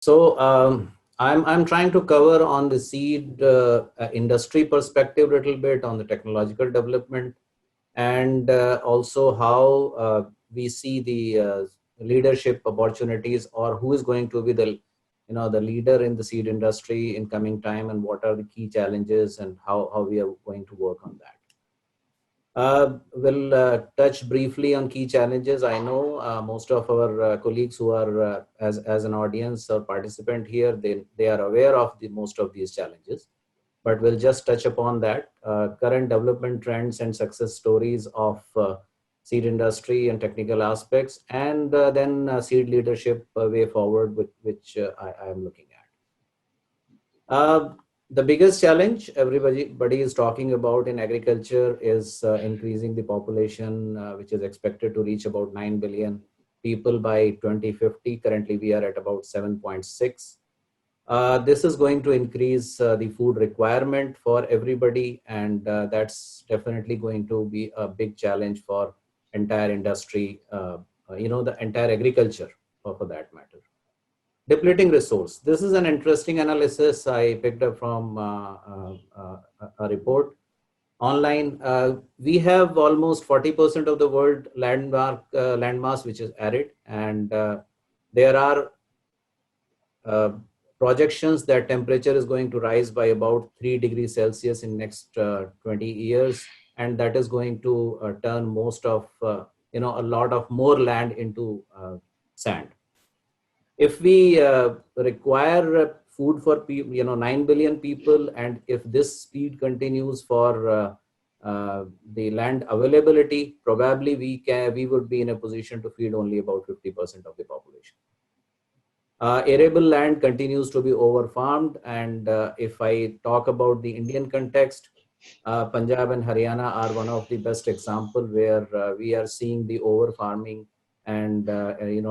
So I'm trying to cover on the seed industry perspective a little bit on the technological development and also how we see the leadership opportunities or who is going to be the leader in the seed industry in coming time and what are the key challenges and how we are going to work on that. We'll touch briefly on key challenges. I know most of our colleagues who are as an audience or participant here, they are aware of the most of these challenges, but we'll just touch upon that. Current development trends and success stories of seed industry and technical aspects, and then seed leadership way forward, with which I am looking at. The biggest challenge everybody is talking about in agriculture is increasing the population, which is expected to reach about 9 billion people by 2050. Currently, we are at about 7.6. This is going to increase the food requirement for everybody, and that's definitely going to be a big challenge for entire industry, the entire agriculture for that matter. Depleting resource. This is an interesting analysis I picked up from a report online. We have almost 40% of the world landmass, which is arid, and there are uh, projections that temperature is going to rise by about 3 degrees Celsius in next 20 years, and that is going to turn most of a lot of more land into sand. If we require food for 9 billion people, and if this speed continues for the land availability, probably we would be in a position to feed only about 50% of the population. Arable land continues to be over-farmed, and if I talk about the Indian context, Punjab and Haryana are one of the best example where we are seeing the over-farming and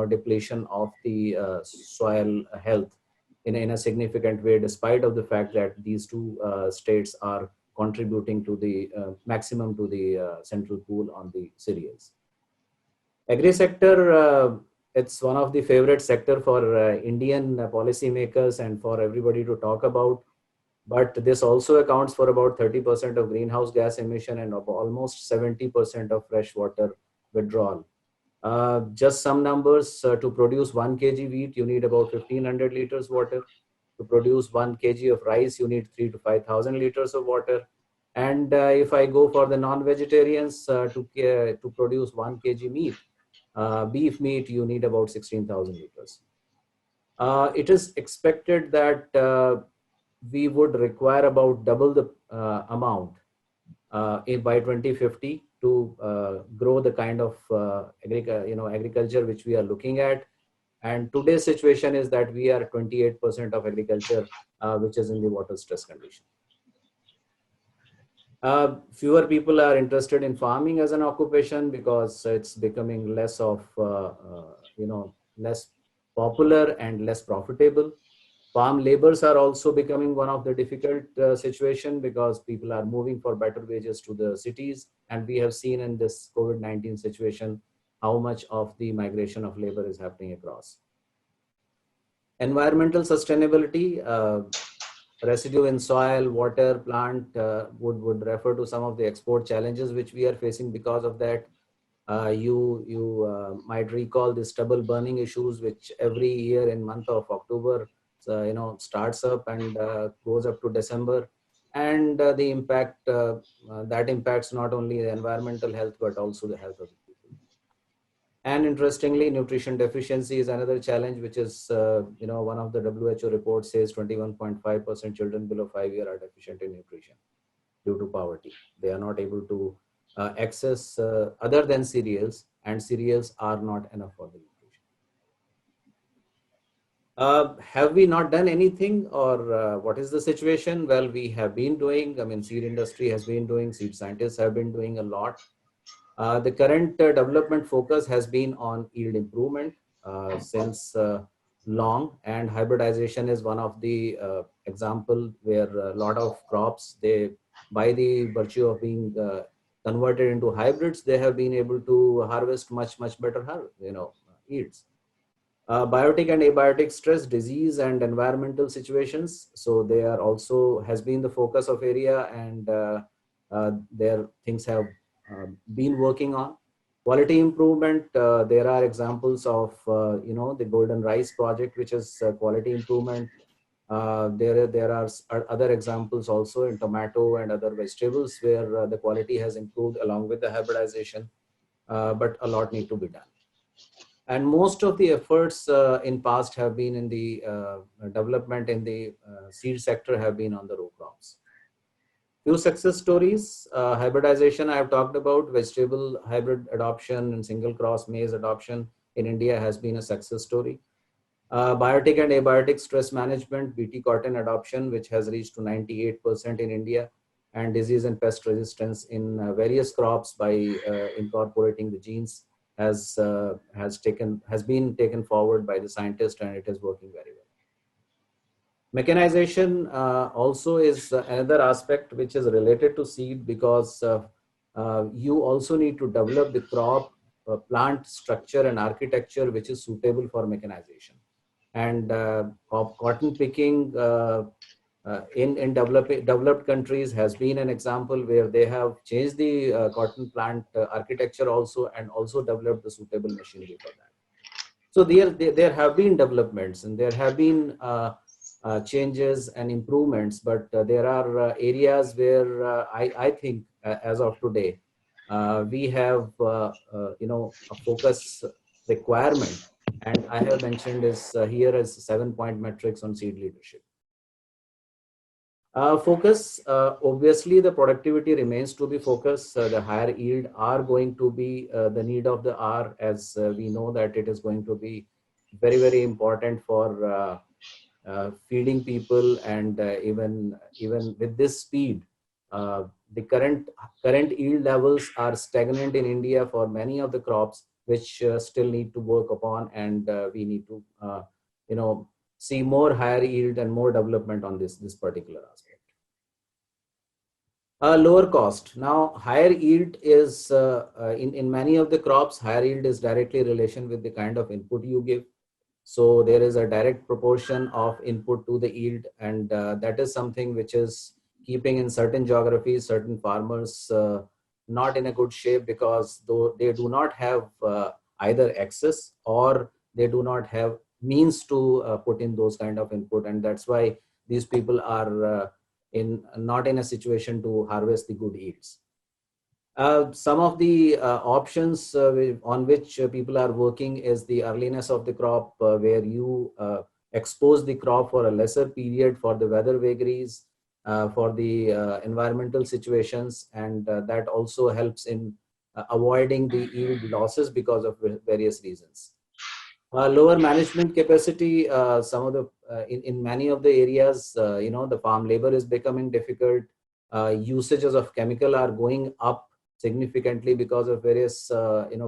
depletion of the soil health in a significant way, despite of the fact that these two states are contributing to the maximum to the central pool on the cereals. Agri sector, it's one of the favorite sector for Indian policymakers and for everybody to talk about. But this also accounts for about 30% of greenhouse gas emission and of almost 70% of fresh water withdrawal. Just some numbers, to produce 1 kg wheat, you need about 1500 liters water. To produce 1 kg of rice, you need 3 to 5,000 liters of water. And if I go for the non-vegetarians, to produce 1 kg meat, beef meat, you need about 16,000 liters. It is expected that we would require about double the amount by 2050 to grow the kind of agriculture which we are looking at. And today's situation is that we are 28% of agriculture which is in the water stress condition. Fewer people are interested in farming as an occupation because it's becoming less of less popular and less profitable. Farm labors are also becoming one of the difficult situation because people are moving for better wages to the cities, and we have seen in this COVID-19 situation how much of the migration of labor is happening across. Environmental sustainability, residue in soil, water, plant would refer to some of the export challenges which we are facing because of that. You might recall the stubble burning issues, which every year in month of October, starts up and goes up to December, and the impact that impacts not only the environmental health but also the health of the people. And interestingly, nutrition deficiency is another challenge, which is one of the WHO reports says 21.5% children below 5 years are deficient in nutrition due to poverty. They are not able to access other than cereals, and cereals are not enough for the nutrition. Have we not done anything, or what is the situation? Well, we have been doing, seed industry has been doing, seed scientists have been doing a lot. The current development focus has been on yield improvement since long, and hybridization is one of the example where a lot of crops, they, by the virtue of being converted into hybrids, they have been able to harvest much better yields. Biotic and abiotic stress, disease and environmental situations. So they are also has been the focus of area, and their things have been working on. Quality improvement, there are examples of, the Golden Rice project, which is quality improvement. There are other examples also in tomato and other vegetables where the quality has improved along with the hybridization, but a lot need to be done. And most of the efforts in past have been in the development in the seed sector have been on the row crops. Few success stories: hybridization I have talked about. Vegetable hybrid adoption and single cross maize adoption in India has been a success story. Biotic and abiotic stress management, BT cotton adoption, which has reached to 98% in India, and disease and pest resistance in various crops by incorporating the genes has been taken forward by the scientist, and it is working very well. Mechanization also is another aspect which is related to seed, because you also need to develop the crop plant structure and architecture which is suitable for mechanization. And cotton picking in developed countries has been an example where they have changed the cotton plant architecture also, and also developed the suitable machinery for that. So there have been developments, and there have been changes and improvements, but there are areas where I think as of today we have a focus requirement, and I have mentioned is here as 7-point metrics on seed leadership. Focus, obviously the productivity remains to be focused. The higher yield are going to be the need of the hour, as we know that it is going to be very, very important for feeding people, and even with this speed, the current yield levels are stagnant in India for many of the crops, which still need to work upon, and we need to see more higher yield and more development on this particular aspect. Lower cost. Now, higher yield is in many of the crops, higher yield is directly relation with the kind of input you give. So there is a direct proportion of input to the yield, and that is something which is keeping in certain geographies, certain farmers not in a good shape, because though they do not have either access, or they do not have means to put in those kind of input, and that's why these people are not in a situation to harvest the good yields. Some of the options on which people are working is the earliness of the crop, where you expose the crop for a lesser period for the weather vagaries, for the environmental situations, and that also helps in avoiding the yield losses because of various reasons. Lower management capacity, some of the in many of the areas, the farm labor is becoming difficult. Usages of chemical are going up significantly because of various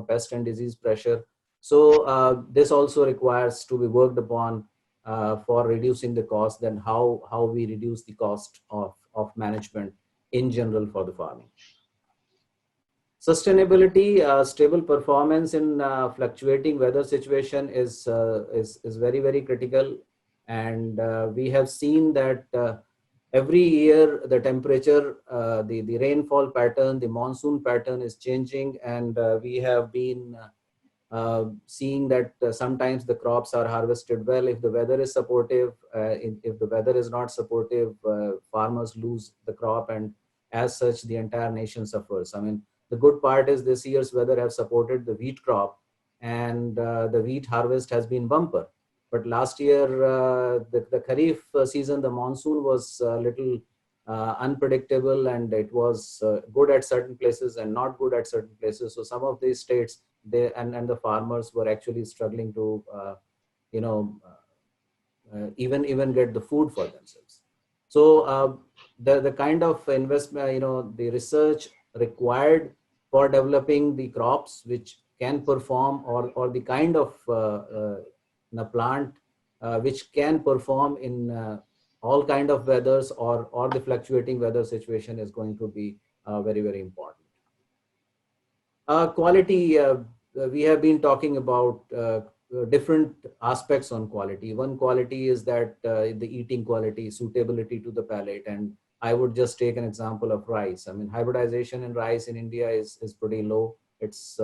pest and disease pressure. So this also requires to be worked upon for reducing the cost, and how we reduce the cost of management in general for the farming. Sustainability, stable performance in fluctuating weather situation is very, very critical, and we have seen that every year the temperature, the rainfall pattern, the monsoon pattern is changing, and we have been seeing that sometimes the crops are harvested well if the weather is supportive. If the weather is not supportive, farmers lose the crop, and as such the entire nation suffers. I mean, the good part is this year's weather has supported the wheat crop, and the wheat harvest has been bumper. But last year, the Kharif season, the monsoon was a little unpredictable, and it was good at certain places and not good at certain places. So some of these states, and the farmers were actually struggling to, even get the food for themselves. So the kind of investment, the research required for developing the crops which can perform, or the kind of plant which can perform in all kind of weathers, or the fluctuating weather situation, is going to be very, very important. Quality, we have been talking about different aspects on quality. One quality is that the eating quality, suitability to the palate. And I would just take an example of rice. I mean, hybridization in rice in India is pretty low. It's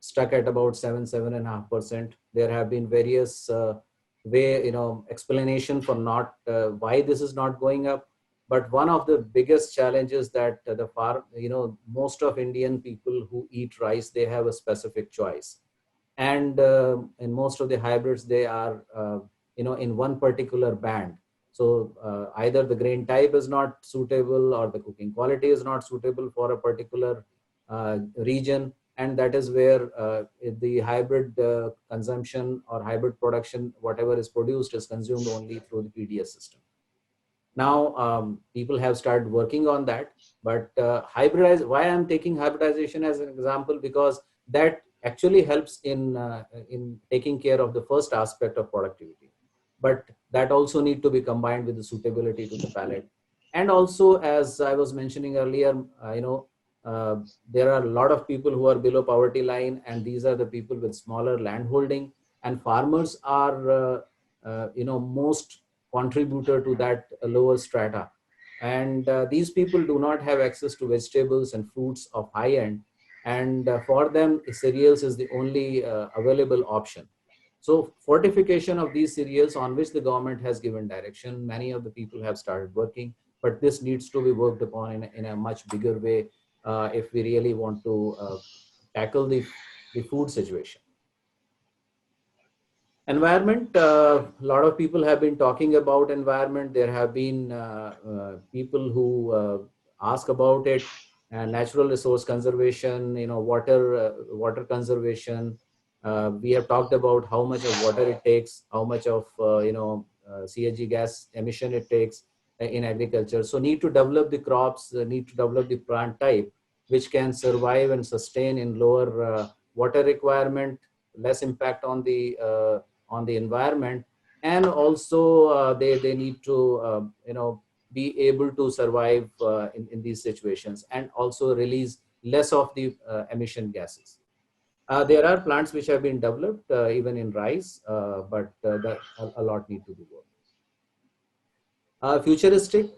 stuck at about 7.5%. There have been various explanation for not why this is not going up. But one of the biggest challenges that most of Indian people who eat rice, they have a specific choice. And in most of the hybrids, they are in one particular band. So either the grain type is not suitable, or the cooking quality is not suitable for a particular region. And that is where the hybrid consumption or hybrid production, whatever is produced, is consumed only through the PDS system. Now people have started working on that. But why I'm taking hybridization as an example, because that actually helps in taking care of the first aspect of productivity. But that also need to be combined with the suitability to the palate. And also, as I was mentioning earlier, there are a lot of people who are below poverty line, and these are the people with smaller land holding. And farmers are most contributor to that lower strata. And these people do not have access to vegetables and fruits of high end. And for them, cereals is the only available option. So fortification of these cereals, on which the government has given direction, many of the people have started working. But this needs to be worked upon in a much bigger way if we really want to tackle the food situation. Environment, a lot of people have been talking about environment. There have been people who ask about it. And natural resource conservation, water conservation. We have talked about how much of water it takes, how much of CNG gas emission it takes in agriculture. So need to develop the crops, need to develop the plant type which can survive and sustain in lower water requirement, less impact on the environment. And also they need to be able to survive in these situations, and also release less of the emission gases. There are plants which have been developed even in rice, but a lot need to be worked. Futuristic,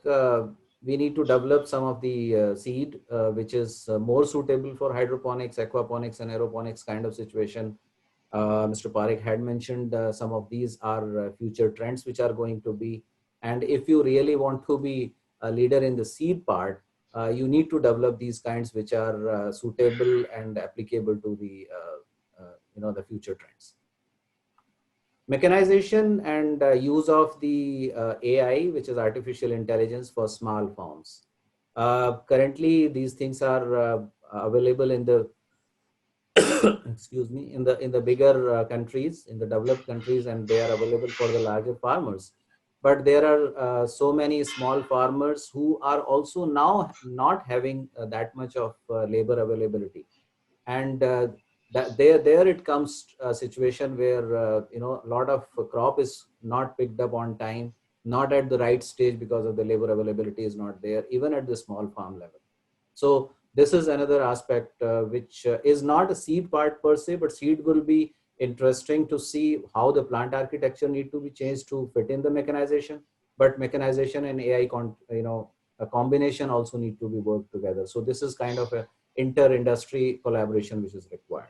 we need to develop some of the seed which is more suitable for hydroponics, aquaponics, and aeroponics kind of situation. Mr. Parekh had mentioned some of these are future trends which are going to be. And if you really want to be a leader in the seed part, you need to develop these kinds which are suitable and applicable to the future trends. Mechanization and use of the AI, which is artificial intelligence, for small farms. Currently, these things are available in the excuse me, in the bigger countries, in the developed countries, and they are available for the larger farmers. But there are so many small farmers who are also now not having that much of labor availability. And that there it comes a situation where a lot of crop is not picked up on time, not at the right stage, because of the labor availability is not there, even at the small farm level. So this is another aspect which is not a seed part per se, but seed will be interesting to see how the plant architecture need to be changed to fit in the mechanization. But mechanization and AI, a combination also need to be worked together. So this is kind of a inter-industry collaboration which is required.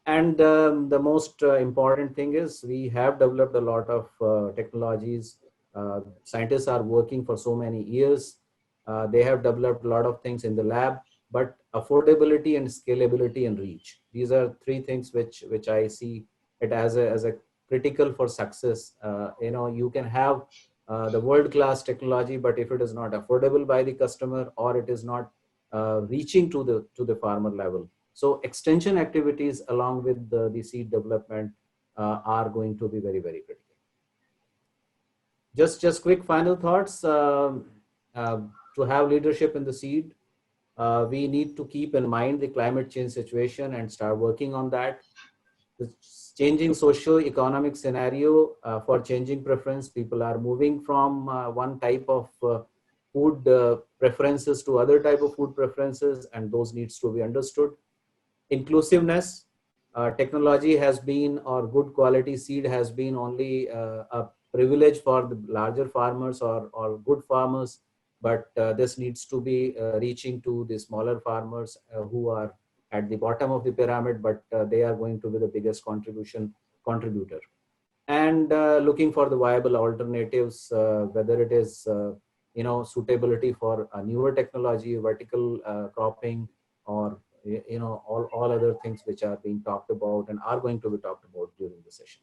And the most important thing is we have developed a lot of technologies. Scientists are working for so many years. They have developed a lot of things in the lab, but affordability and scalability and reach. These are three things which I see it as a critical for success. You can have the world-class technology, but if it is not affordable by the customer, or it is not reaching to the farmer level. So extension activities along with the seed development are going to be very, very critical. Just quick final thoughts. To have leadership in the seed, we need to keep in mind the climate change situation and start working on that. The changing socio-economic scenario for changing preference. People are moving from one type of food preferences to other type of food preferences, and those needs to be understood. Inclusiveness, technology has been, or good quality seed has been only a privilege for the larger farmers or good farmers, but this needs to be reaching to the smaller farmers who are at the bottom of the pyramid, but they are going to be the biggest contributor. And looking for the viable alternatives, whether it is suitability for a newer technology, vertical cropping, or all other things which are being talked about and are going to be talked about during the session.